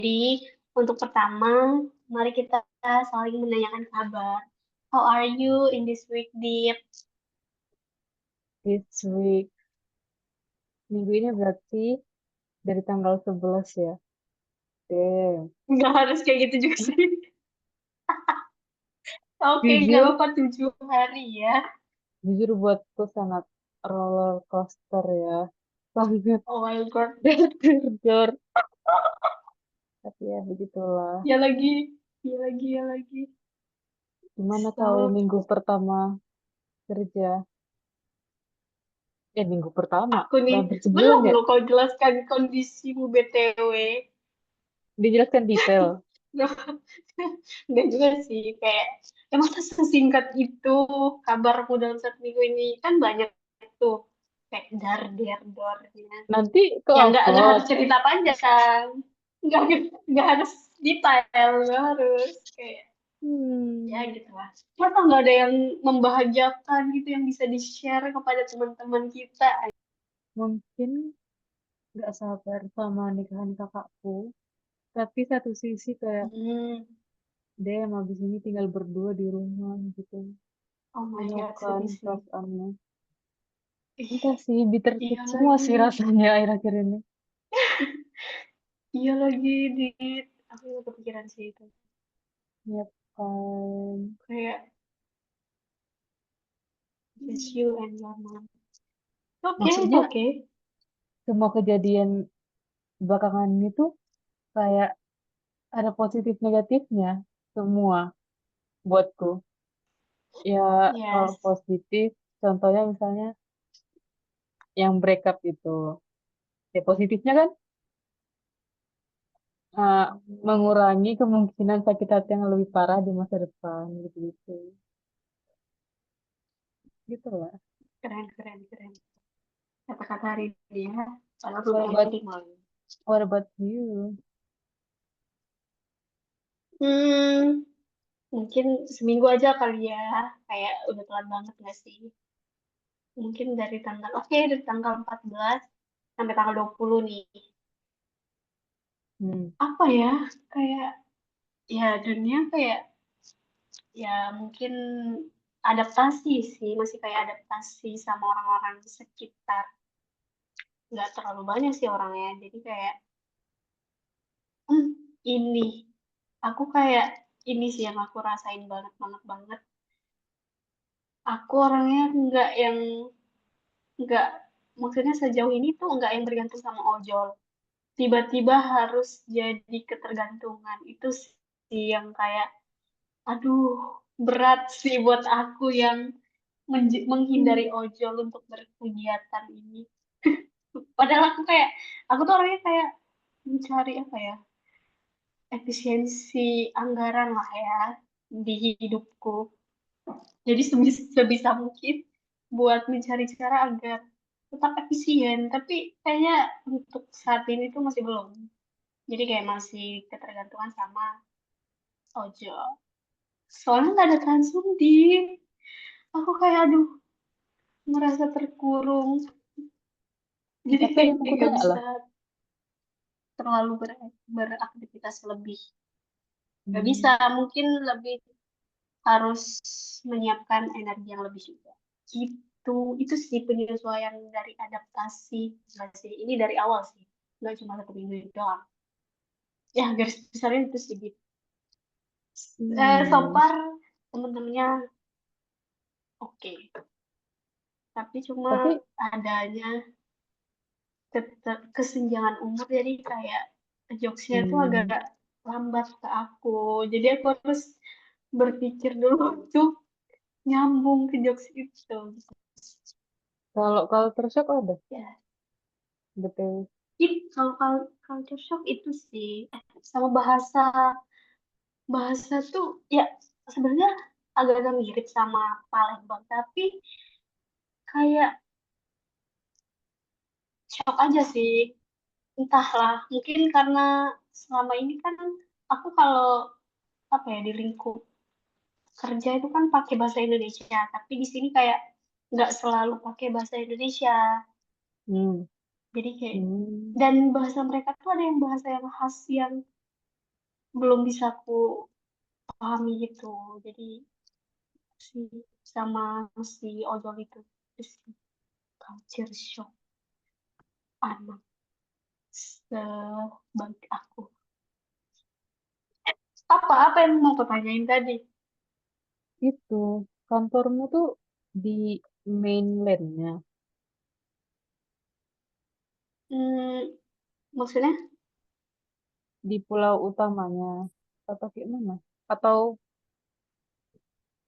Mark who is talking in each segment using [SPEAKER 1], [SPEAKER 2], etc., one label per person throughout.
[SPEAKER 1] Jadi, untuk pertama, mari kita saling menanyakan kabar. How are you in this week, Deep?
[SPEAKER 2] This week, minggu ini berarti dari tanggal 11 ya. Damn.
[SPEAKER 1] Nggak harus kayak gitu juga sih. Oke, nggak
[SPEAKER 2] Jujur,
[SPEAKER 1] apa-apa 7 hari ya.
[SPEAKER 2] jujur buatku sangat roller coaster ya. Sangat
[SPEAKER 1] Oh my God.
[SPEAKER 2] jujur. Tapi ya begitulah.
[SPEAKER 1] Ya lagi, ya lagi, ya lagi.
[SPEAKER 2] Gimana kau
[SPEAKER 1] So,
[SPEAKER 2] minggu pertama kerja? Minggu pertama.
[SPEAKER 1] aku
[SPEAKER 2] Udah
[SPEAKER 1] nih,
[SPEAKER 2] hampir sebulan
[SPEAKER 1] belum
[SPEAKER 2] ya?
[SPEAKER 1] lo kau jelaskan kondisimu BTW.
[SPEAKER 2] Dijelaskan detail.
[SPEAKER 1] Nggak juga sih, kayak, emang sesingkat itu kabarmu dalam 1 minggu ini kan banyak tuh. Kayak dar-der-dornya.
[SPEAKER 2] Nanti kau
[SPEAKER 1] Ya nggak
[SPEAKER 2] upload.
[SPEAKER 1] harus cerita panjang kan, nggak nggak harus detail, nggak harus kayak ya
[SPEAKER 2] Hmm,
[SPEAKER 1] gitu lah. Masa nggak ada yang membahagiakan gitu yang bisa di share kepada teman-teman kita?
[SPEAKER 2] mungkin nggak sabar sama nikahan kakakku. Tapi satu sisi kayak,
[SPEAKER 1] Hmm.
[SPEAKER 2] damn, habis ini tinggal berdua di rumah gitu.
[SPEAKER 1] Oh my God,
[SPEAKER 2] Menyukai
[SPEAKER 1] sedih sih.
[SPEAKER 2] perasaannya.
[SPEAKER 1] Ih,
[SPEAKER 2] Entah sih, bittersweet
[SPEAKER 1] iya
[SPEAKER 2] semua
[SPEAKER 1] lagi,
[SPEAKER 2] sih rasanya akhir-akhir ini.
[SPEAKER 1] iya lagi di aku juga kepikiran sih itu,
[SPEAKER 2] Ya kan.
[SPEAKER 1] kayak just you and your mom. Oke, it's
[SPEAKER 2] Maksudnya
[SPEAKER 1] okay.
[SPEAKER 2] semua kejadian belakangan ini tuh kayak ada positif negatifnya semua buatku. Ya kalau
[SPEAKER 1] Yes.
[SPEAKER 2] positif, contohnya misalnya yang breakup itu. Ya positifnya kan uh, mengurangi kemungkinan sakit hati yang lebih parah di masa depan gitu-gitu. Gitu lah.
[SPEAKER 1] Keren, keren, keren. Kata-kata hari ini ya, kalau
[SPEAKER 2] What
[SPEAKER 1] lumayan
[SPEAKER 2] about
[SPEAKER 1] terima.
[SPEAKER 2] what about you?
[SPEAKER 1] Hmm, mungkin seminggu aja kali ya. Kayak udah telat banget gak sih? Mungkin dari tanggal 14 sampai tanggal 20 nih.
[SPEAKER 2] Hmm.
[SPEAKER 1] Apa ya? Kayak, ya dunia kayak, ya mungkin adaptasi sih. Masih kayak adaptasi sama orang-orang di sekitar. Nggak terlalu banyak sih orangnya. Jadi kayak, hmm, ini. Aku kayak, ini sih yang aku rasain banget, banget, banget. Aku orangnya nggak maksudnya sejauh ini tuh nggak yang bergantung sama ojol, tiba-tiba harus jadi ketergantungan itu sih yang kayak aduh berat sih buat aku yang menghindari ojol untuk berkegiatan ini. Padahal aku tuh orangnya kayak mencari apa ya, efisiensi anggaran lah ya di hidupku. Jadi sebisa mungkin buat mencari cara agar tetap efisien. Tapi kayaknya untuk saat ini tuh masih belum. Jadi kayak masih ketergantungan sama ojol. Soalnya nggak ada transfer di. Aku kayak aduh merasa terkurung. Jadi
[SPEAKER 2] Tapi
[SPEAKER 1] kayak
[SPEAKER 2] yang aku
[SPEAKER 1] nggak
[SPEAKER 2] tanya
[SPEAKER 1] bisa
[SPEAKER 2] lah.
[SPEAKER 1] terlalu beraktivitas lebih. Nggak bisa.
[SPEAKER 2] Hmm,
[SPEAKER 1] Mungkin lebih harus menyiapkan energi yang lebih juga. Gitu. Itu sih penyesuaian dari adaptasi. Nggak sih, ini dari awal sih. Nggak cuma 1 minggu doang. Ya, garis besarnya itu sih. Gitu. So
[SPEAKER 2] hmm.
[SPEAKER 1] far, temen-temennya oke. Tapi cuma
[SPEAKER 2] Tapi
[SPEAKER 1] adanya kesenjangan umur, jadi kayak jokesnya tuh agak
[SPEAKER 2] hmm,
[SPEAKER 1] lambat ke aku. Jadi aku harus berpikir dulu tuh nyambung ke jokes itu.
[SPEAKER 2] kalau culture shock ada,
[SPEAKER 1] Ya,
[SPEAKER 2] betul.
[SPEAKER 1] Kalau culture shock itu sih sama bahasa bahasa tuh ya sebenarnya agak-agak mirip sama Palembang, tapi kayak shock aja sih. Entahlah, mungkin karena selama ini kan aku kalau apa ya di lingkup kerja itu kan pakai bahasa Indonesia, tapi di sini kayak nggak selalu pakai bahasa Indonesia.
[SPEAKER 2] Hmm.
[SPEAKER 1] Jadi kayak
[SPEAKER 2] Hmm.
[SPEAKER 1] dan bahasa mereka tuh ada yang bahasa yang khas yang belum bisa aku pahami gitu. Jadi si sama si ojol itu terus culture shock anak sebaik aku. Apa yang mau aku tanyain tadi?
[SPEAKER 2] Itu kantormu tuh di mainlandnya,
[SPEAKER 1] Hmm, maksudnya?
[SPEAKER 2] di pulau utamanya, atau gimana? Atau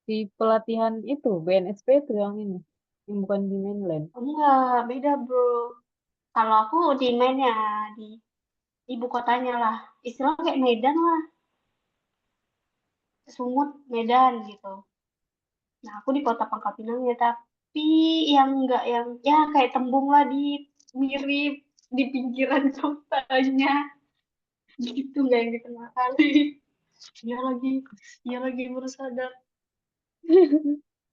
[SPEAKER 2] di pelatihan itu BNSP itu yang ini, yang bukan di mainland?
[SPEAKER 1] Enggak, beda bro. Kalau aku di mainnya, di ibu kotanya lah. Istilah kayak Medan lah, Sumut, Medan gitu. Nah, aku di kota Pangkal Pinang ya, tapi yang enggak yang ya kayak Tembung lah di mirip di pinggiran kotanya gitu nggak yang di tengah kali. Iya lagi, iya lagi baru sadar.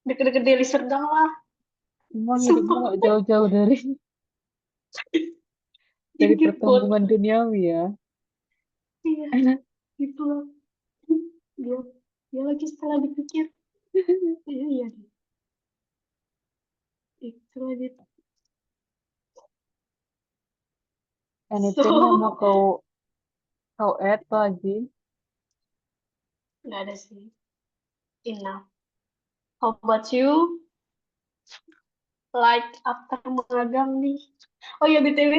[SPEAKER 1] Deket-deket Deli Serdang lah,
[SPEAKER 2] Emang hidupmu
[SPEAKER 1] sumpah.
[SPEAKER 2] gak jauh-jauh dari dari
[SPEAKER 1] Pinggir
[SPEAKER 2] perkampungan
[SPEAKER 1] kota.
[SPEAKER 2] duniawi ya.
[SPEAKER 1] Iya, gitu lah. Dia, dia lagi setelah dipikir, iya iya deh. Itu lagi.
[SPEAKER 2] Anything yang mau
[SPEAKER 1] So,
[SPEAKER 2] kau kau add lagi?
[SPEAKER 1] nggak ada sih. Enough. How about you? Like after magang nih. Oh ya BTW,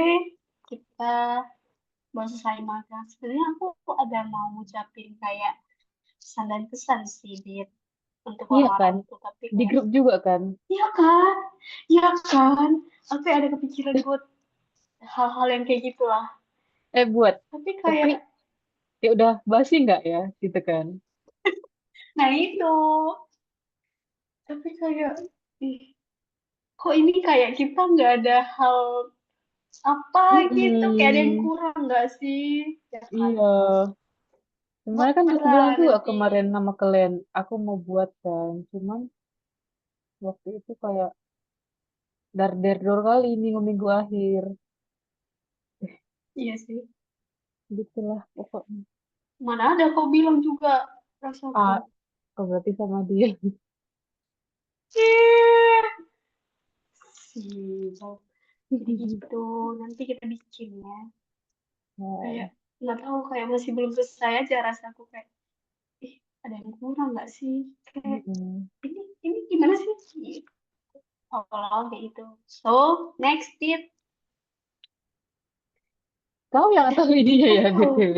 [SPEAKER 1] kita baru selesai magang. Sebenarnya aku ada mau ngucapin kayak pesan dan kesan sih, Dit, untuk
[SPEAKER 2] Iya
[SPEAKER 1] orang-orang
[SPEAKER 2] kan?
[SPEAKER 1] itu. Tapi
[SPEAKER 2] Di
[SPEAKER 1] kayak,
[SPEAKER 2] grup juga kan?
[SPEAKER 1] iya kan? Iya kan? Aku ada kepikiran buat hal-hal yang kayak gitulah.
[SPEAKER 2] Buat.
[SPEAKER 1] Tapi
[SPEAKER 2] Tapi
[SPEAKER 1] kayak,
[SPEAKER 2] ya udah basi nggak ya gitu kan?
[SPEAKER 1] nah itu. Tapi kayak, ih, kok ini kayak kita nggak ada hal apa gitu. Kayak ada yang
[SPEAKER 2] Mm-mm.
[SPEAKER 1] kurang nggak sih? Ya kan?
[SPEAKER 2] Iya. Sebenarnya kan aku bilang
[SPEAKER 1] Buatlah
[SPEAKER 2] juga
[SPEAKER 1] nanti.
[SPEAKER 2] kemarin nama kalian, aku mau buat kan. Cuman waktu itu kayak dar kali minggu-minggu akhir.
[SPEAKER 1] Iya sih.
[SPEAKER 2] Gitulah pokoknya.
[SPEAKER 1] Mana ada kau bilang juga rasaku.
[SPEAKER 2] Ah, kok berarti sama dia.
[SPEAKER 1] Ih, sial. Jadi gitu, nanti kita bikin ya. Kayak
[SPEAKER 2] Nah,
[SPEAKER 1] nggak tahu kayak masih belum selesai aja rasaku kayak, ih ada yang kurang nggak sih? Kayak
[SPEAKER 2] mm-mm.
[SPEAKER 1] ini gimana sih? Gitu. Awal-awal kayak gitu. So next tip,
[SPEAKER 2] Kau yang tahu ininya
[SPEAKER 1] kan
[SPEAKER 2] ya
[SPEAKER 1] kau,
[SPEAKER 2] BTW.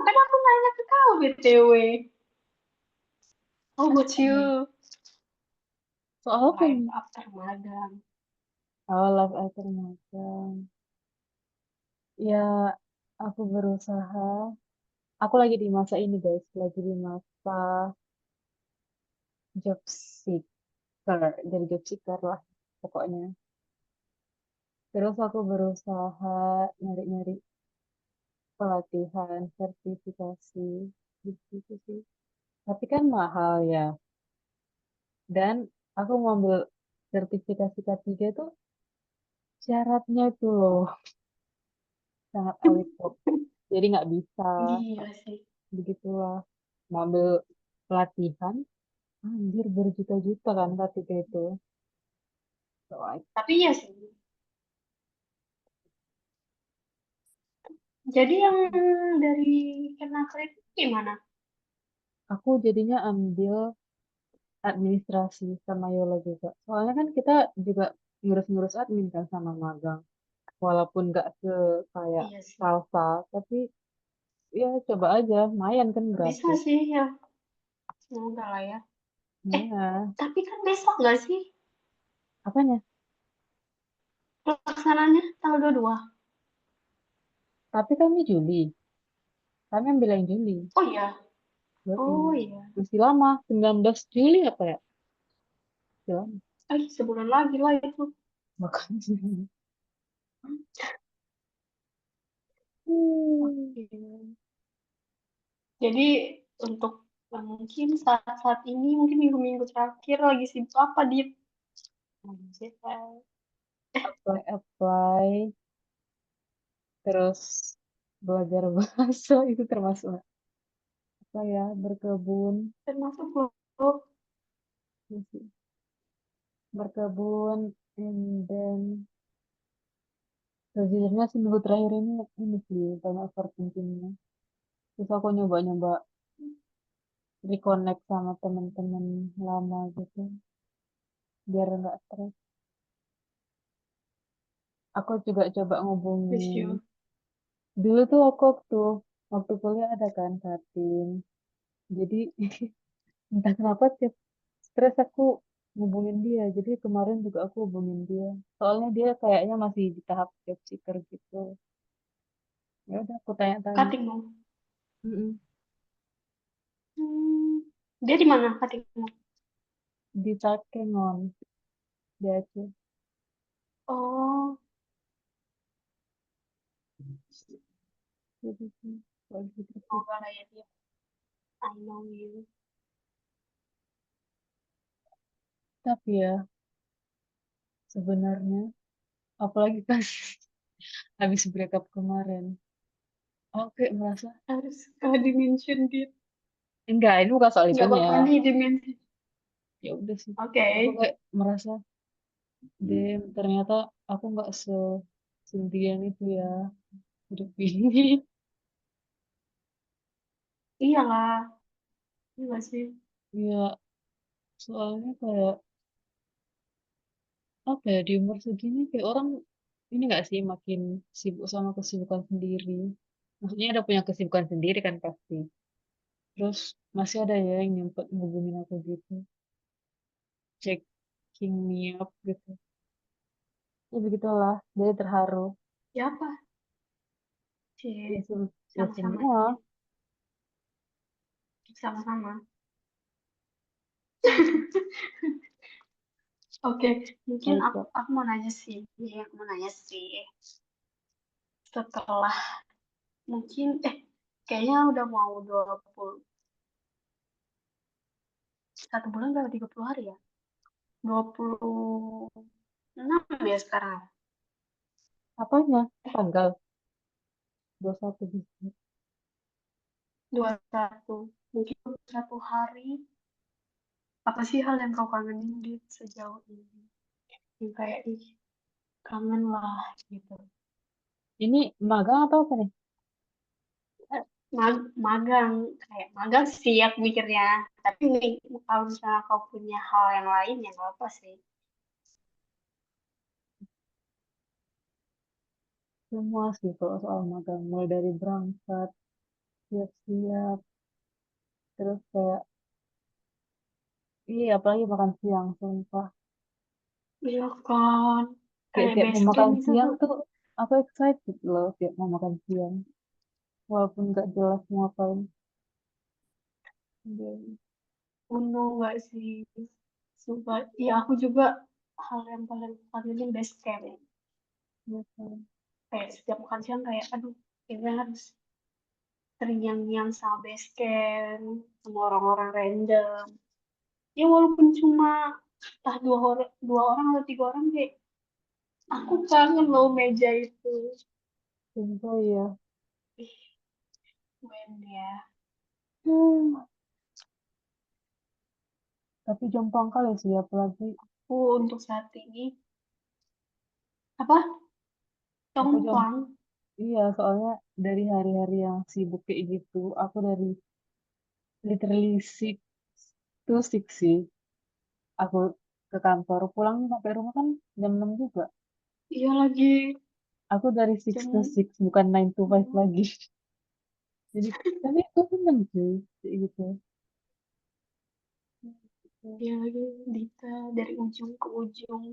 [SPEAKER 1] kan aku nanya ke kau BTW. How about you?
[SPEAKER 2] Soal apa
[SPEAKER 1] Life
[SPEAKER 2] nih?
[SPEAKER 1] after magang.
[SPEAKER 2] Oh, live item magang. Ya, aku berusaha. Aku lagi di masa ini guys, lagi di masa job seeker, jadi job seeker lah pokoknya. Terus aku berusaha nyari-nyari pelatihan, sertifikasi, gitu sih. Tapi kan mahal ya. Dan aku mau ambil sertifikasi K3 tuh syaratnya itu loh sangat awet kok. Jadi nggak bisa,
[SPEAKER 1] Gila sih.
[SPEAKER 2] begitulah. Mau ambil pelatihan, anjir berjuta-juta kan K3 itu. So,
[SPEAKER 1] Tapi ya sih. Jadi yang dari Kemnaker itu gimana?
[SPEAKER 2] aku jadinya ambil administrasi sama yola juga. Soalnya kan kita juga ngurus-ngurus admin kan sama magang. Walaupun nggak kayak
[SPEAKER 1] Iya sih.
[SPEAKER 2] salsa, tapi ya coba aja, lumayan kan
[SPEAKER 1] Bisa
[SPEAKER 2] gratis.
[SPEAKER 1] sih ya. Semoga lah ya. Eh,
[SPEAKER 2] Ya,
[SPEAKER 1] tapi kan besok nggak sih
[SPEAKER 2] apanya?
[SPEAKER 1] pelaksananya tanggal 22?
[SPEAKER 2] Tapi kami Juli, kami ambil yang Juli.
[SPEAKER 1] Oh iya.
[SPEAKER 2] Berarti
[SPEAKER 1] Oh iya.
[SPEAKER 2] masih lama, 19 Juli apa ya? Masih lama.
[SPEAKER 1] Sebulan lagi lah itu.
[SPEAKER 2] Makanya. Hmm.
[SPEAKER 1] Oke. Jadi untuk mungkin saat-saat ini mungkin minggu-minggu terakhir lagi sibuk apa di Anjir.
[SPEAKER 2] Apply, apply, terus belajar bahasa itu termasuk apa ya, berkebun,
[SPEAKER 1] termasuk loh.
[SPEAKER 2] ya sih, berkebun, and then sejujurnya sih minggu terakhir ini sih banyak overthinkingnya. Terus aku nyoba-nyoba reconnect sama teman-teman lama gitu, biar nggak stres. Aku juga coba
[SPEAKER 1] Wish
[SPEAKER 2] ngubungin.
[SPEAKER 1] you.
[SPEAKER 2] Dulu tuh aku waktu kuliah ada kan Katin. Jadi entah kenapa tiap stres aku ngubungin dia. Jadi kemarin juga aku hubungin dia. Soalnya dia kayaknya masih di tahap job seeker gitu. Ya udah aku tanya-tanya.
[SPEAKER 1] Cuttingmu.
[SPEAKER 2] Mm-mm.
[SPEAKER 1] Hmm, dia di mana cuttingmu?
[SPEAKER 2] Di Takengon dia Aceh.
[SPEAKER 1] Oh,
[SPEAKER 2] Jadi sih, kalau gitu sih.
[SPEAKER 1] semoga lah ya dia. I know you.
[SPEAKER 2] Tapi ya sebenarnya apalagi kan habis breakup kemarin. Aku kayak merasa
[SPEAKER 1] Harus di-mention dit.
[SPEAKER 2] enggak, ini bukan soal
[SPEAKER 1] Nggak
[SPEAKER 2] itunya
[SPEAKER 1] apa-apa
[SPEAKER 2] ya.
[SPEAKER 1] nih di-mention.
[SPEAKER 2] Ya udah sih.
[SPEAKER 1] Oke.
[SPEAKER 2] Aku kayak merasa ternyata aku nggak sendirian itu ya hidup ini.
[SPEAKER 1] Iyalah. Iya sih.
[SPEAKER 2] Ya soalnya kayak apa ya, di umur segini kayak orang ini nggak sih makin sibuk sama kesibukan sendiri. Maksudnya ada punya kesibukan sendiri kan pasti. Terus masih ada ya yang nyempet ngubungin aku gitu, checking me up gitu. Ya begitulah, jadi terharu.
[SPEAKER 1] Siapa?
[SPEAKER 2] Ya,
[SPEAKER 1] Cie.
[SPEAKER 2] ya
[SPEAKER 1] Sama-sama
[SPEAKER 2] semua.
[SPEAKER 1] sih. Sama-sama. Oke, mungkin aku,
[SPEAKER 2] Gitu.
[SPEAKER 1] aku mau nanya sih. Iya, aku mau nanya sih. Setelah mungkin, kayaknya udah mau 21 bulan berapa 30 hari ya? 26 ya sekarang.
[SPEAKER 2] Apanya? Tanggal 21 Desember.
[SPEAKER 1] 21. Mungkin 1 hari. Apa sih hal yang kau kangenin di sejauh ini? Yang kayak, ih, kangen lah gitu.
[SPEAKER 2] Ini magang atau apa nih?
[SPEAKER 1] Magang, kayak magang sih aku mikirnya. Tapi nih, kalau misalnya kau punya hal yang lain, ya nggak apa sih.
[SPEAKER 2] Semua sih kalau soal magang. Mulai dari berangkat, siap-siap, terus kayak, iya apalagi makan siang, sumpah.
[SPEAKER 1] Iya kan,
[SPEAKER 2] Kayak
[SPEAKER 1] kayak
[SPEAKER 2] tiap mau
[SPEAKER 1] base
[SPEAKER 2] makan
[SPEAKER 1] camp itu
[SPEAKER 2] siang
[SPEAKER 1] tuh
[SPEAKER 2] tuh, aku excited loh tiap mau makan siang. Walaupun nggak jelas mau ngapain. Dan,
[SPEAKER 1] kuno nggak sih? Sumpah, ya aku juga hal yang paling kangenin base camp.
[SPEAKER 2] ya kan.
[SPEAKER 1] Kayak setiap makan siang kayak, aduh, kita harus terngiang-ngiang sama base camp, sama orang-orang random. Ya walaupun cuma entah dua orang atau 3 orang kayak aku kangen loh meja itu.
[SPEAKER 2] Sumpah ya.
[SPEAKER 1] Ih, when ya.
[SPEAKER 2] Hmm, tapi jomplang kali sih, apalagi
[SPEAKER 1] Aku untuk saat ini apa?
[SPEAKER 2] aku
[SPEAKER 1] Tongpang.
[SPEAKER 2] iya, soalnya dari hari-hari yang sibuk kayak gitu, aku dari literally six to six sih. Aku ke kantor, pulangnya sampai rumah kan jam 6 juga.
[SPEAKER 1] Iya lagi
[SPEAKER 2] Aku dari six to
[SPEAKER 1] jam.
[SPEAKER 2] six, bukan 9 to 5 lagi. Jadi, tapi aku seneng sih, kayak gitu.
[SPEAKER 1] Iya lagi Dita dari ujung ke ujung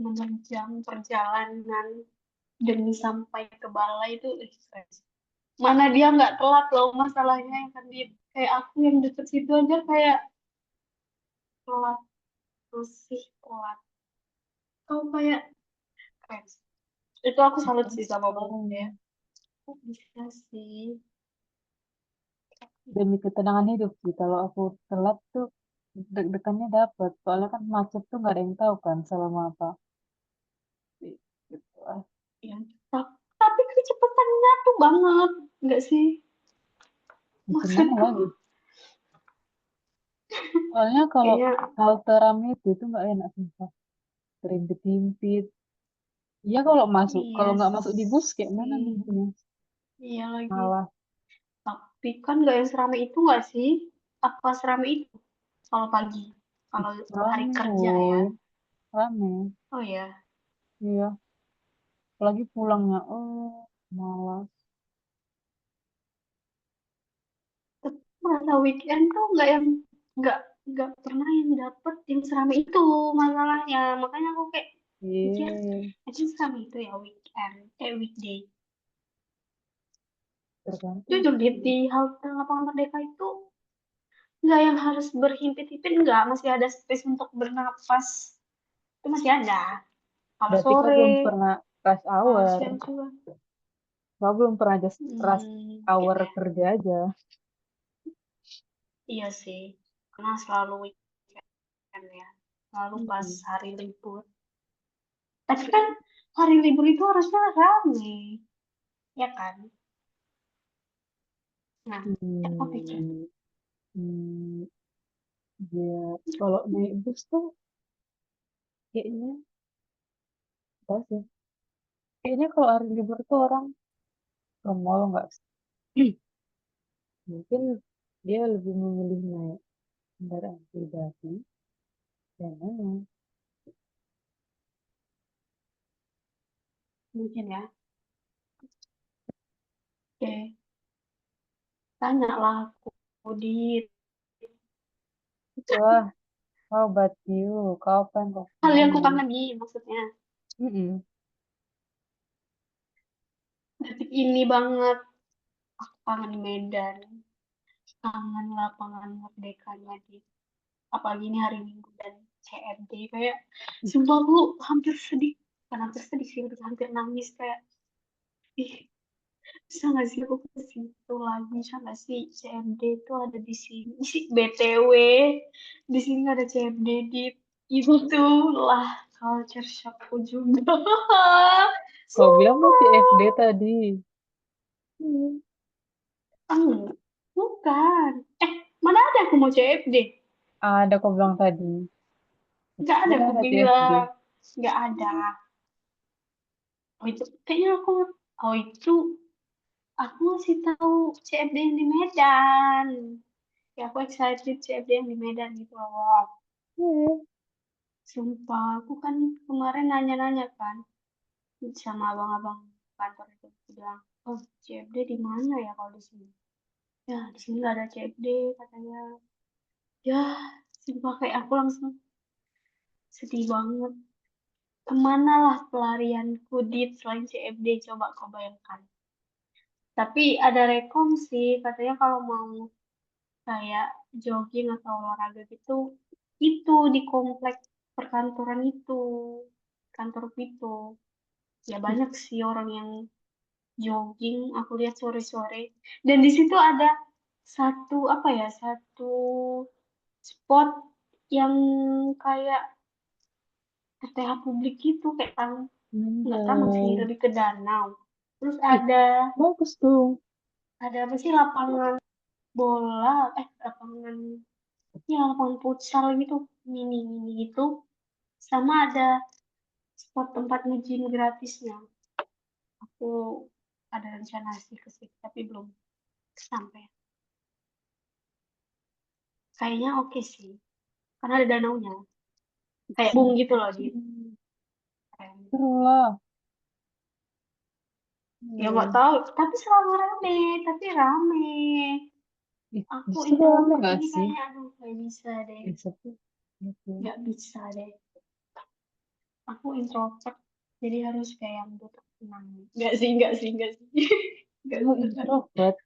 [SPEAKER 1] menerjang perjalanan demi sampai ke balai itu stres. Mana dia nggak telat loh masalahnya yang kan dia kayak aku yang deket situ aja kayak telat masih telat. Kau kayak keren. Itu aku salut sih sama kamu ya.
[SPEAKER 2] Soalnya,
[SPEAKER 1] Kok bisa sih?
[SPEAKER 2] demi ketenangan hidup sih, kalau aku telat tuh deg-degannya dapet. Soalnya kan macet tuh nggak ada yang tahu kan selama apa. Gitu. Ah,
[SPEAKER 1] Ya, tapi banget, nggak sih?
[SPEAKER 2] Gimana
[SPEAKER 1] Maksudku
[SPEAKER 2] lagi? Soalnya kalau
[SPEAKER 1] kayaknya
[SPEAKER 2] halte rame itu nggak enak sumpah. Sering ketimpit. Iya kalau masuk,
[SPEAKER 1] iya
[SPEAKER 2] kalau nggak masuk di bus kayak mana
[SPEAKER 1] sih,
[SPEAKER 2] nantinya?
[SPEAKER 1] iya lagi.
[SPEAKER 2] Malah
[SPEAKER 1] Tapi kan nggak yang seramai itu nggak sih? Apa seramai itu kalau pagi? Kalau hari
[SPEAKER 2] rame
[SPEAKER 1] kerja ya?
[SPEAKER 2] woi, rame.
[SPEAKER 1] Oh ya,
[SPEAKER 2] Iya, apalagi pulangnya. Oh, malas.
[SPEAKER 1] masa weekend tuh nggak nggak pernah yang dapet yang seramai itu masalahnya. Makanya aku kayak mikir,
[SPEAKER 2] Iya,
[SPEAKER 1] aja seramai itu ya weekend, weekday.
[SPEAKER 2] tergantung
[SPEAKER 1] Jujur
[SPEAKER 2] sih.
[SPEAKER 1] di halte lapangan Merdeka itu nggak yang harus berhimpit-himpit, nggak, masih ada space untuk bernapas, itu masih ada kalau
[SPEAKER 2] Berarti kau
[SPEAKER 1] sore,
[SPEAKER 2] belum pernah rush
[SPEAKER 1] kalau
[SPEAKER 2] hour.
[SPEAKER 1] siang juga.
[SPEAKER 2] Kau belum pernah just rush
[SPEAKER 1] Mungkin
[SPEAKER 2] hour
[SPEAKER 1] ya,
[SPEAKER 2] kerja aja.
[SPEAKER 1] iya sih, karena selalu weekend ya, selalu pas
[SPEAKER 2] Hmm.
[SPEAKER 1] hari libur. Tapi kan hari libur itu harusnya rame, ya kan? Nah, aku pikir,
[SPEAKER 2] Hmm. Hmm. Ya, kalau naik bus tuh kayaknya, apa sih? Kayaknya kalau hari libur tuh orang ke mall nggak sih? Mungkin dia lebih memilih naik kendaraan pribadi dan mana?
[SPEAKER 1] mungkin ya, oke, tanyalah aku di
[SPEAKER 2] Wah, how about you? Kau apa yang kau
[SPEAKER 1] hal yang aku
[SPEAKER 2] kangenin?
[SPEAKER 1] kangeni, maksudnya
[SPEAKER 2] Mm-mm.
[SPEAKER 1] detik ini banget, aku kangen Medan, kangen lapangan Merdekanya di, apalagi ini hari Minggu dan CFD, kayak sumpah aku hampir sedih, kan hampir sedih sih, udah hampir nangis, kayak ih, bisa nggak sih aku ke situ lagi, bisa nggak sih CFD itu ada di sini sih, BTW di sini nggak ada CFD di, itulah culture shockku juga.
[SPEAKER 2] Kau bilang masih
[SPEAKER 1] Sumpah.
[SPEAKER 2] FD tadi.
[SPEAKER 1] Hmm. Enggak, bukan. Mana ada aku mau CFD?
[SPEAKER 2] Ada kau bilang tadi.
[SPEAKER 1] Nggak ada
[SPEAKER 2] Kira
[SPEAKER 1] aku
[SPEAKER 2] ada CFD.
[SPEAKER 1] bilang. Nggak ada. Oh itu kayaknya oh itu aku ngasih tahu CFD yang di Medan. Ya aku excited CFD yang di Medan gitu loh.
[SPEAKER 2] Hmm.
[SPEAKER 1] Sumpah, aku kan kemarin nanya-nanya kan sama abang-abang kantor itu. Aku bilang, oh CFD di mana ya kalau di sini? Ya di sini nggak ada CFD katanya. Ya, sumpah kayak aku langsung sedih banget. Kemana lah pelarianku di selain CFD, coba kau bayangkan. Tapi ada rekom sih, katanya kalau mau kayak jogging atau olahraga gitu, itu di komplek perkantoran itu, kantor itu. Ya banyak sih orang yang jogging, aku lihat sore-sore. Dan di situ ada satu, apa ya, satu spot yang kayak RTH publik gitu, kayak nggak taman sih,
[SPEAKER 2] Anjay.
[SPEAKER 1] lebih ke danau. Terus
[SPEAKER 2] Ih, bagus tuh.
[SPEAKER 1] ada apa sih, lapangan bola, lapangan, ya lapangan futsal gitu, mini mini gitu, sama ada spot tempat nge-gym gratisnya. Aku ada rencana sih ke situ tapi belum sampai. Kayaknya oke sih, karena ada danaunya, kayak bung gitu loh di,
[SPEAKER 2] Hmm.
[SPEAKER 1] keren.
[SPEAKER 2] Seru lah.
[SPEAKER 1] Ya nggak
[SPEAKER 2] Hmm.
[SPEAKER 1] tahu, tapi selalu rame, tapi rame.
[SPEAKER 2] Ih,
[SPEAKER 1] Aku
[SPEAKER 2] justru rame
[SPEAKER 1] introvert
[SPEAKER 2] gak
[SPEAKER 1] ini
[SPEAKER 2] sih?
[SPEAKER 1] kayaknya, aduh nggak bisa deh,
[SPEAKER 2] Ih, sepi. Gitu.
[SPEAKER 1] nggak bisa deh. Aku introvert, jadi harus kayak yang butuh tenang. Nggak sih, nggak sih, nggak sih. Nggak
[SPEAKER 2] Kalau
[SPEAKER 1] sih.
[SPEAKER 2] introvert,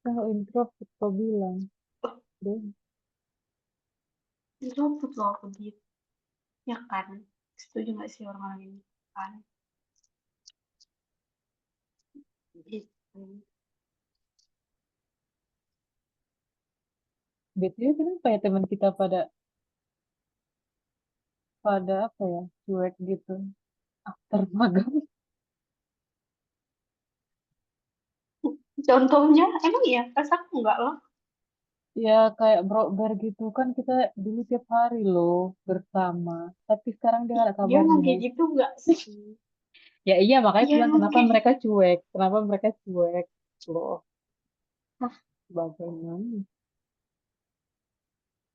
[SPEAKER 2] kalau introvert kau bilang. Deh,
[SPEAKER 1] Introvert loh aku gitu. Ya kan? Setuju nggak sih orang-orang ini? Kan? Gitu.
[SPEAKER 2] BTW kenapa ya teman kita pada pada apa ya? Cuek gitu. After magang.
[SPEAKER 1] Contohnya, emang iya, pas aku enggak loh.
[SPEAKER 2] Ya kayak brokber gitu kan kita dulu tiap hari loh bersama. Tapi sekarang dia
[SPEAKER 1] Ih,
[SPEAKER 2] ada
[SPEAKER 1] dia emang
[SPEAKER 2] kabarnya.
[SPEAKER 1] kayak gitu enggak sih?
[SPEAKER 2] Ya iya makanya
[SPEAKER 1] Iya
[SPEAKER 2] bilang
[SPEAKER 1] emang
[SPEAKER 2] kenapa
[SPEAKER 1] kayak
[SPEAKER 2] mereka
[SPEAKER 1] gitu.
[SPEAKER 2] cuek. Kenapa mereka cuek loh. Bagaimana?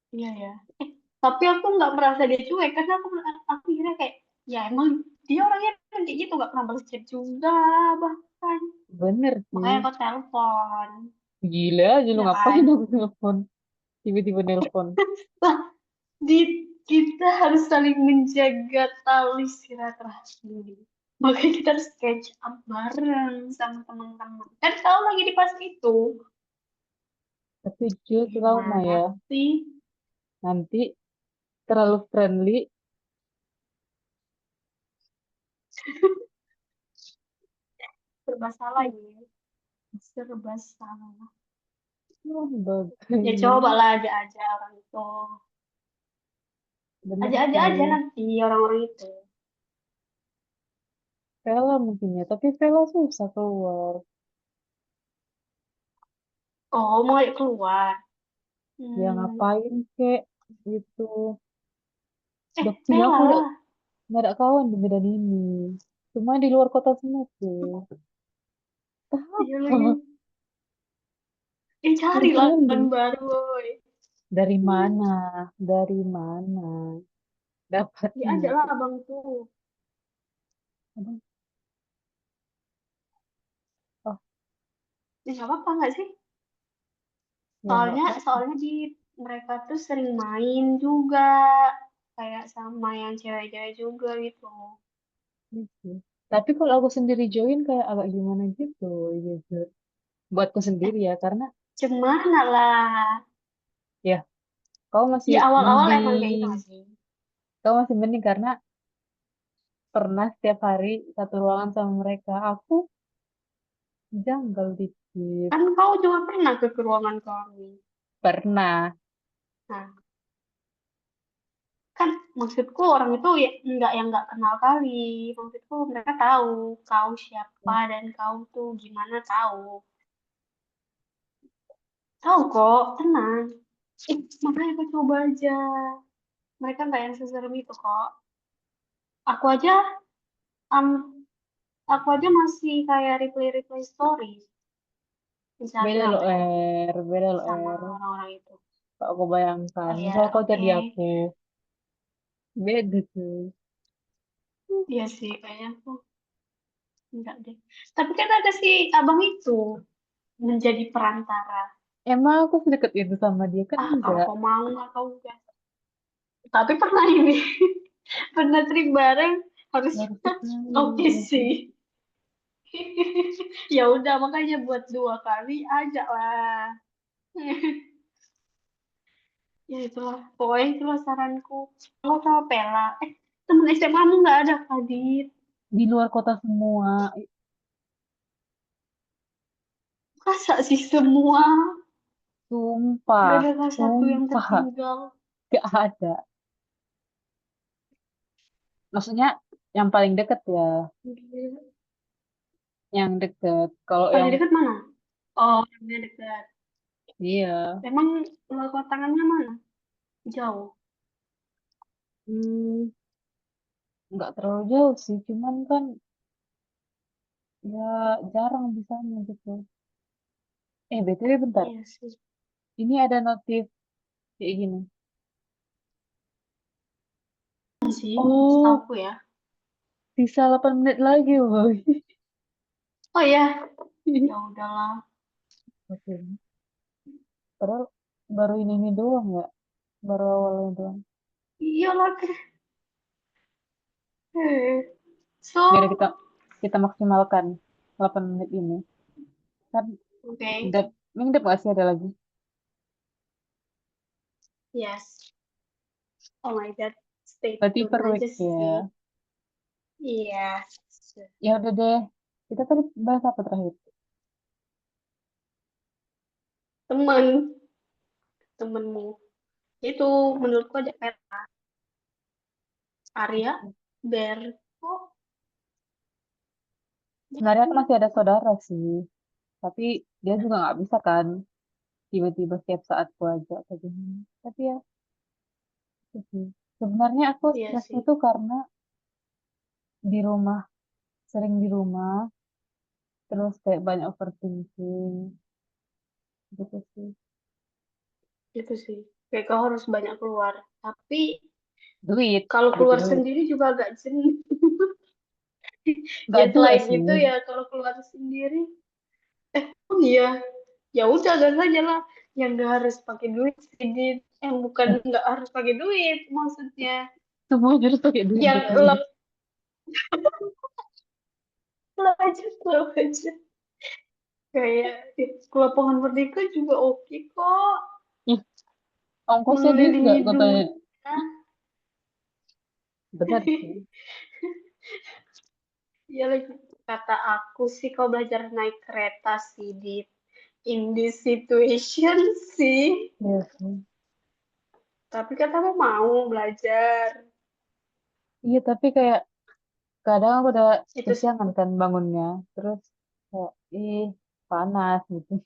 [SPEAKER 1] Iya ya. Tapi aku nggak merasa dia cuek karena aku kira kayak ya emang dia orangnya kayak gitu nggak pernah balas chat juga bahkan.
[SPEAKER 2] Bener
[SPEAKER 1] Makanya
[SPEAKER 2] sih.
[SPEAKER 1] aku telepon,
[SPEAKER 2] Gila aja lu
[SPEAKER 1] ya
[SPEAKER 2] ngapain
[SPEAKER 1] kan?
[SPEAKER 2] aku telepon. Tiba-tiba nelpon.
[SPEAKER 1] Lah, di kita harus saling menjaga tali silaturahmi. Makanya kita harus catch up bareng sama teman-teman. Kan tahu lagi di pas itu.
[SPEAKER 2] Tapi jujur trauma
[SPEAKER 1] Gimana
[SPEAKER 2] ya.
[SPEAKER 1] sih?
[SPEAKER 2] Nanti terlalu friendly.
[SPEAKER 1] Serba salah ya. Serba salah.
[SPEAKER 2] Oh,
[SPEAKER 1] Ya coba
[SPEAKER 2] bagaimana?
[SPEAKER 1] lah aja-aja orang itu.
[SPEAKER 2] Bener
[SPEAKER 1] Aja-aja aja
[SPEAKER 2] sih.
[SPEAKER 1] nanti orang-orang itu.
[SPEAKER 2] Vela mungkin ya. Tapi Vela susah keluar.
[SPEAKER 1] Oh, mau ajak keluar.
[SPEAKER 2] Ya
[SPEAKER 1] Hmm.
[SPEAKER 2] ngapain kek gitu. Buktinya
[SPEAKER 1] Bella
[SPEAKER 2] aku
[SPEAKER 1] lah.
[SPEAKER 2] nggak ada kawan di Medan ini. Cuma di luar kota semua tuh.
[SPEAKER 1] Iya lagi.
[SPEAKER 2] Apa?
[SPEAKER 1] Cari
[SPEAKER 2] Cari
[SPEAKER 1] lah
[SPEAKER 2] friendly.
[SPEAKER 1] kan baru, woy.
[SPEAKER 2] Dari
[SPEAKER 1] Hmm.
[SPEAKER 2] mana? Dari mana?
[SPEAKER 1] Ya aja
[SPEAKER 2] Dapatnya.
[SPEAKER 1] lah abang tuh.
[SPEAKER 2] Aduh, oh,
[SPEAKER 1] Ya nggak apa-apa nggak sih?
[SPEAKER 2] ya nggak
[SPEAKER 1] Soalnya,
[SPEAKER 2] apa-apa
[SPEAKER 1] soalnya di mereka tuh sering main juga. Kayak sama yang cewek-cewek juga gitu.
[SPEAKER 2] sih. Tapi kalau aku sendiri join kayak agak gimana gitu, jujur. Buatku
[SPEAKER 1] Eh,
[SPEAKER 2] sendiri ya, karena
[SPEAKER 1] Gimana lah?
[SPEAKER 2] ya kau masih
[SPEAKER 1] Ya awal-awal emang kayak gitu
[SPEAKER 2] mending,
[SPEAKER 1] nggak sih?
[SPEAKER 2] kau masih mending karena pernah setiap hari satu ruangan sama mereka. Aku janggal dikit.
[SPEAKER 1] Kan kau juga pernah ke ruangan kami.
[SPEAKER 2] Pernah.
[SPEAKER 1] Nah, kan maksudku orang itu ya nggak yang nggak kenal kali, maksudku mereka tahu kau siapa dan kau tuh gimana, tahu tahu kok, tenang. Makanya aku coba aja, mereka nggak yang seserem itu kok. aku aja am, aku aja masih kayak replay replay story misalnya
[SPEAKER 2] Beda loh,
[SPEAKER 1] apa ya
[SPEAKER 2] beda loh,
[SPEAKER 1] sama orang-orang itu.
[SPEAKER 2] Kalau aku bayangkan,
[SPEAKER 1] Oh ya,
[SPEAKER 2] misal kau
[SPEAKER 1] oke.
[SPEAKER 2] jadi aku, beda tuh.
[SPEAKER 1] Iya sih kayaknya aku enggak deh, tapi kan ada si abang itu menjadi perantara.
[SPEAKER 2] Emang aku sedekat itu sama dia kan
[SPEAKER 1] Kalau
[SPEAKER 2] enggak.
[SPEAKER 1] kau mau nggak kau enggak. Tapi pernah ini, pernah trip bareng, harusnya
[SPEAKER 2] Baru sekali.
[SPEAKER 1] oke sih. Ya udah makanya buat 2 kali aja lah. Ya itulah, pokoknya itulah saranku. Kalau sama Pela, temen SMA mu nggak ada Kadit?
[SPEAKER 2] Di luar kota semua.
[SPEAKER 1] Masa sih semua? Gak
[SPEAKER 2] Sumpah,
[SPEAKER 1] ada kelas satu yang
[SPEAKER 2] sumpah,
[SPEAKER 1] tertinggal.
[SPEAKER 2] gak ada. Maksudnya yang paling deket ya,
[SPEAKER 1] Gila.
[SPEAKER 2] yang deket. Kalau
[SPEAKER 1] Paling
[SPEAKER 2] yang
[SPEAKER 1] dekat mana? Oh, yang dekat.
[SPEAKER 2] iya,
[SPEAKER 1] Emang letak tangannya mana? Jauh.
[SPEAKER 2] hmm, nggak terlalu jauh sih, cuman kan ya jarang di sana gitu. BTW bentar,
[SPEAKER 1] Iya sih.
[SPEAKER 2] ini ada notif kayak gini.
[SPEAKER 1] Iya sih,
[SPEAKER 2] Oh,
[SPEAKER 1] setahuku ya.
[SPEAKER 2] sisa 8 menit lagi, boy.
[SPEAKER 1] Oh ya, ya udahlah.
[SPEAKER 2] Oke. Padahal baru ini doang ya, baru awalnya doang.
[SPEAKER 1] Iyalah.
[SPEAKER 2] Biar
[SPEAKER 1] So,
[SPEAKER 2] kita maksimalkan 8 menit ini. Kan
[SPEAKER 1] oke.
[SPEAKER 2] Dep, ini Dep nggak sih ada lagi?
[SPEAKER 1] Yes. Oh my God. Stay
[SPEAKER 2] Berarti
[SPEAKER 1] tune
[SPEAKER 2] per
[SPEAKER 1] aja
[SPEAKER 2] week ya.
[SPEAKER 1] sih. Iya.
[SPEAKER 2] Ya udah deh. Kita tadi bahas apa terakhir?
[SPEAKER 1] Temen, temenmu. Itu menurutku aja kayak Arya, Ber. Oh,
[SPEAKER 2] Sebenarnya aku masih ada saudara sih. Tapi dia juga nggak bisa kan tiba-tiba setiap saat aku ajak kayak gini. Tapi ya itu sih. Sebenarnya aku
[SPEAKER 1] Iya
[SPEAKER 2] stresnya
[SPEAKER 1] sih,
[SPEAKER 2] tuh karena di rumah, sering di rumah, terus kayak banyak overthinking gitu sih.
[SPEAKER 1] itu sih. Kayak kau harus banyak keluar. Tapi
[SPEAKER 2] Duit,
[SPEAKER 1] kalau
[SPEAKER 2] butuh
[SPEAKER 1] keluar
[SPEAKER 2] duit.
[SPEAKER 1] sendiri juga agak jenuh.
[SPEAKER 2] Nggak
[SPEAKER 1] Ya
[SPEAKER 2] juga
[SPEAKER 1] selain
[SPEAKER 2] sih.
[SPEAKER 1] itu ya kalau keluar sendiri, oh iya, ya udah gak saja lah. Yang gak harus pakai duit sedikit, yang bukan
[SPEAKER 2] Eh,
[SPEAKER 1] nggak harus pakai duit maksudnya.
[SPEAKER 2] semua harus pakai duit
[SPEAKER 1] Yang
[SPEAKER 2] betul.
[SPEAKER 1] lep aja. Kayak di lapangan merdeka juga oke kok.
[SPEAKER 2] Ih, ongkosnya dia
[SPEAKER 1] Mengelilingi
[SPEAKER 2] nggak katanya.
[SPEAKER 1] dunia.
[SPEAKER 2] Benar sih.
[SPEAKER 1] Ya lagi kata aku sih kau belajar naik kereta sih di in this situation sih.
[SPEAKER 2] Iya sih.
[SPEAKER 1] Tapi katamu mau belajar.
[SPEAKER 2] Iya, tapi kayak kadang aku udah
[SPEAKER 1] Itu
[SPEAKER 2] kesiangan kan bangunnya. Terus kayak, ih, panas gitu.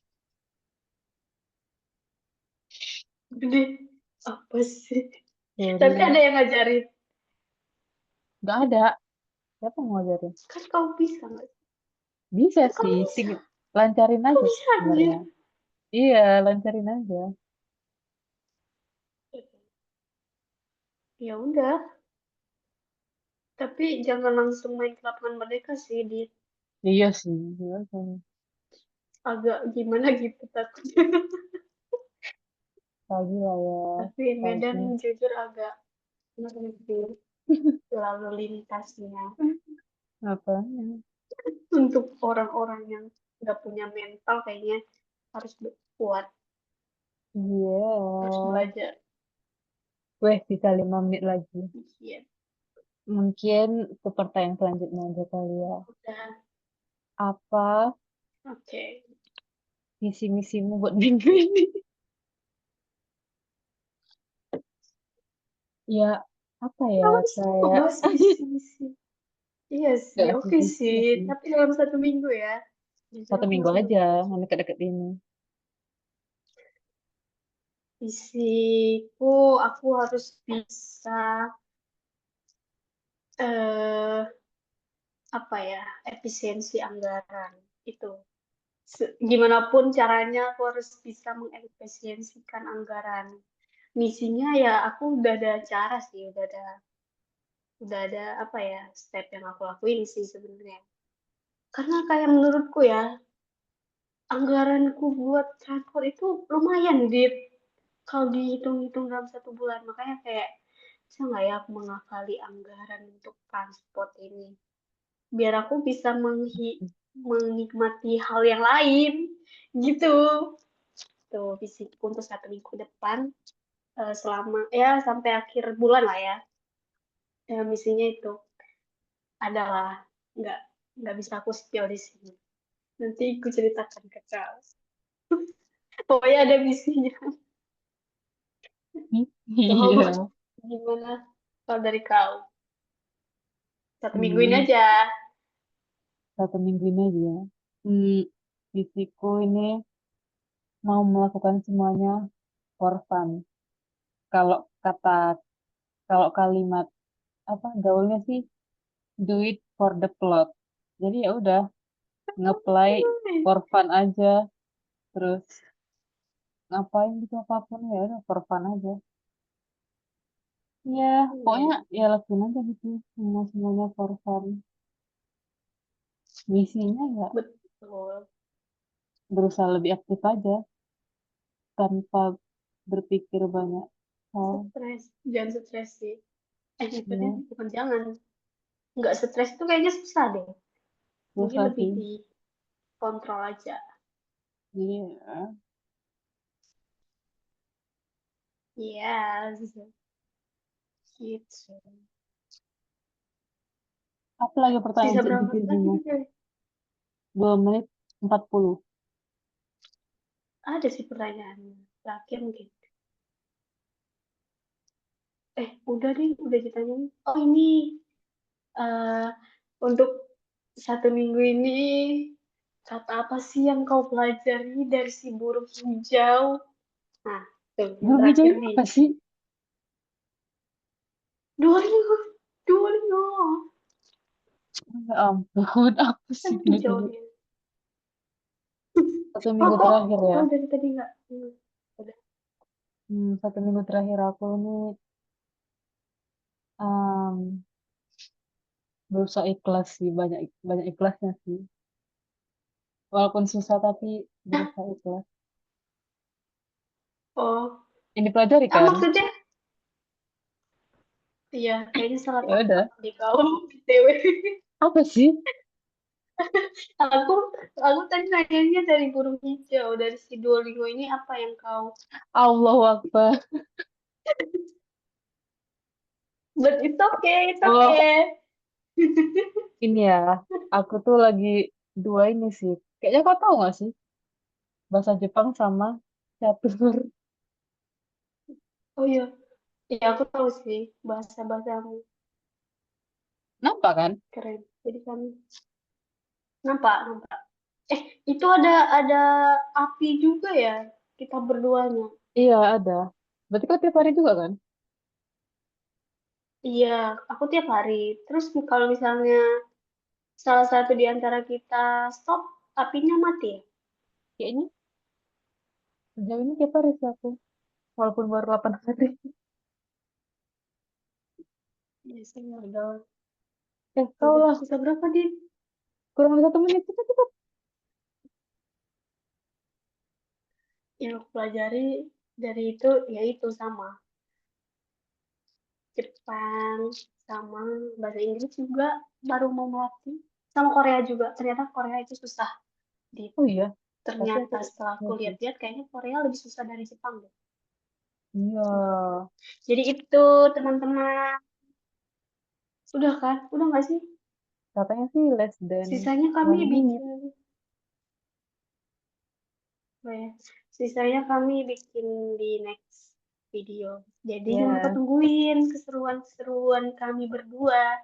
[SPEAKER 1] gede apa sih? Tapi
[SPEAKER 2] Sorry.
[SPEAKER 1] ada yang ngajarin.
[SPEAKER 2] Nggak ada. Siapa yang ngajarin?
[SPEAKER 1] Kan kau bisa nggak?
[SPEAKER 2] Bisa
[SPEAKER 1] Kan kau
[SPEAKER 2] sih.
[SPEAKER 1] bisa.
[SPEAKER 2] Lancarin
[SPEAKER 1] Kau
[SPEAKER 2] aja
[SPEAKER 1] bisa aja.
[SPEAKER 2] sebenarnya. Iya, lancarin aja.
[SPEAKER 1] Ya udah, tapi jangan langsung main ke lapangan merdeka sih, di
[SPEAKER 2] Iya sih. Iya sih.
[SPEAKER 1] agak gimana gitu takutnya.
[SPEAKER 2] Pagi lah ya.
[SPEAKER 1] Tapi
[SPEAKER 2] Pagi.
[SPEAKER 1] Medan jujur agak ngeri sih lalu lintasnya.
[SPEAKER 2] Apanya?
[SPEAKER 1] Untuk orang-orang yang nggak punya mental kayaknya harus kuat, harus
[SPEAKER 2] Iya.
[SPEAKER 1] belajar.
[SPEAKER 2] Weh, bisa 5 menit lagi.
[SPEAKER 1] Iya,
[SPEAKER 2] Mungkin ke pertanyaan selanjutnya aja kali ya.
[SPEAKER 1] udah.
[SPEAKER 2] Apa
[SPEAKER 1] Oke.
[SPEAKER 2] visi misimu buat minggu ini? Ya, apa ya?
[SPEAKER 1] Kamu bisa
[SPEAKER 2] Kayak,
[SPEAKER 1] ngebahas misi-misi. Iya sih,
[SPEAKER 2] gak
[SPEAKER 1] oke
[SPEAKER 2] visi
[SPEAKER 1] sih.
[SPEAKER 2] sih.
[SPEAKER 1] Tapi dalam 1 minggu ya. Jujur
[SPEAKER 2] Satu
[SPEAKER 1] aku
[SPEAKER 2] minggu
[SPEAKER 1] masih
[SPEAKER 2] aja,
[SPEAKER 1] belum tahu sih.
[SPEAKER 2] yang deket-deket ini.
[SPEAKER 1] Visiku, aku harus bisa eh apa ya, efisiensi anggaran itu. Gimana pun caranya aku harus bisa mengefisiensikan anggaran. Misinya ya aku udah ada cara sih, udah ada apa ya, step yang aku lakuin sih sebenarnya. Karena kayak menurutku ya, anggaranku buat transport itu lumayan, Dit. Kalau dihitung-hitung dalam 1 bulan. Makanya kayak, bisa nggak ya aku mengakali anggaran untuk transport ini. Biar aku bisa menikmati hal yang lain. Gitu. Tuh, visiku untuk 1 minggu depan. Selama, ya sampai akhir bulan lah ya. Misinya itu adalah, nggak nggak bisa aku spill di sini. Nanti aku ceritakan ke kau. Pokoknya ada misinya. Tuh,
[SPEAKER 2] Iya,
[SPEAKER 1] gimana kalau dari kau? 1 minggu ini
[SPEAKER 2] hmm,
[SPEAKER 1] aja.
[SPEAKER 2] 1 minggu ini aja. Hmm, visiku ini mau melakukan semuanya for fun. Kalau kata, kalau kalimat apa gaulnya sih, do it for the plot. Jadi ya udah, ngeplay for fun aja. Terus ngapain gitu apapun ya udah for fun aja. Ya, pokoknya
[SPEAKER 1] Iya,
[SPEAKER 2] ya lakuin aja gitu. Semuanya for fun. Misinya ya
[SPEAKER 1] betul.
[SPEAKER 2] berusaha lebih aktif aja tanpa berpikir banyak hal.
[SPEAKER 1] Stres, jangan stres sih. Maksudnya
[SPEAKER 2] Ya,
[SPEAKER 1] bukan jangan. Nggak stres tuh kayaknya susah deh. Mungkin
[SPEAKER 2] susah
[SPEAKER 1] lebih
[SPEAKER 2] sih.
[SPEAKER 1] dikontrol aja.
[SPEAKER 2] Iya.
[SPEAKER 1] Yes, gitu.
[SPEAKER 2] Apa lagi pertanyaan
[SPEAKER 1] Sisa
[SPEAKER 2] untuk
[SPEAKER 1] berapa lagi
[SPEAKER 2] divisimu?
[SPEAKER 1] nih, Kak?
[SPEAKER 2] 2 menit 40.
[SPEAKER 1] Ada sih pertanyaan terakhir mungkin. Udah deh, udah ditanyain. Oh ini, eh untuk 1 minggu ini Kata apa sih yang kau pelajari dari si burung hijau? Nah, tuh yang
[SPEAKER 2] Burung hijau
[SPEAKER 1] terakhir
[SPEAKER 2] ini
[SPEAKER 1] nih.
[SPEAKER 2] apa sih?
[SPEAKER 1] Duolingo, Duolingo.
[SPEAKER 2] Ya ampun, apa
[SPEAKER 1] Kan
[SPEAKER 2] sih
[SPEAKER 1] hijau
[SPEAKER 2] gini-gini?
[SPEAKER 1] dia.
[SPEAKER 2] 1 minggu
[SPEAKER 1] Kok
[SPEAKER 2] terakhir ya.
[SPEAKER 1] kau dari tadi nggak? Udah.
[SPEAKER 2] 1 minggu terakhir aku nih um, berusaha ikhlas sih, banyak banyak ikhlasnya sih. Walaupun susah tapi berusaha ikhlas.
[SPEAKER 1] Oh,
[SPEAKER 2] Yang dipelajari
[SPEAKER 1] ah,
[SPEAKER 2] kan?
[SPEAKER 1] maksudnya, iya, kayaknya salah
[SPEAKER 2] Ya
[SPEAKER 1] tangkap
[SPEAKER 2] udah.
[SPEAKER 1] di kau, BTW.
[SPEAKER 2] Apa sih?
[SPEAKER 1] Aku, aku tadi nanyanya dari burung hijau, dari si Duolingo ini apa yang kau?
[SPEAKER 2] Allahu Akbar.
[SPEAKER 1] But it's okay, it's
[SPEAKER 2] Oh,
[SPEAKER 1] okay.
[SPEAKER 2] ini ya. Aku tuh lagi dua ini sih. Kayaknya kau tahu gak sih? Bahasa Jepang sama catur.
[SPEAKER 1] Oh iya, iya aku tahu sih bahasa-bahasamu
[SPEAKER 2] Nampak kan?
[SPEAKER 1] keren. Jadi kami nampak, nampak. Eh, itu ada api juga ya kita berduanya.
[SPEAKER 2] Iya, ada. Berarti kau tiap hari juga kan?
[SPEAKER 1] Iya, aku tiap hari. Terus kalau misalnya salah satu di antara kita stop, apinya mati ya?
[SPEAKER 2] Kayaknya sejauh ini tiap hari sih aku. Walaupun baru 8 hari.
[SPEAKER 1] Iya sih, ya udah.
[SPEAKER 2] Kau
[SPEAKER 1] Udah
[SPEAKER 2] lah.
[SPEAKER 1] sisa berapa di
[SPEAKER 2] Kurang dari 1 menit. Cepet, cepet.
[SPEAKER 1] yang aku pelajari dari itu, ya itu sama Jepang, sama bahasa Inggris juga baru mau melatih. Sama Korea juga. Ternyata Korea itu susah. Di,
[SPEAKER 2] Oh iya. Tapi aku
[SPEAKER 1] ternyata setelah aku
[SPEAKER 2] iya sih.
[SPEAKER 1] lihat-lihat kayaknya Korea lebih susah dari Jepang deh.
[SPEAKER 2] Iya.
[SPEAKER 1] Menurutku. Jadi itu teman-teman. Udah kan? Udah nggak sih?
[SPEAKER 2] Katanya sih less than
[SPEAKER 1] Sisanya kami
[SPEAKER 2] 1 minute.
[SPEAKER 1] bikin, apa ya? Sisanya kami bikin di next video. Jadi jangan lupa
[SPEAKER 2] Ya,
[SPEAKER 1] tungguin keseruan-keseruan kami berdua.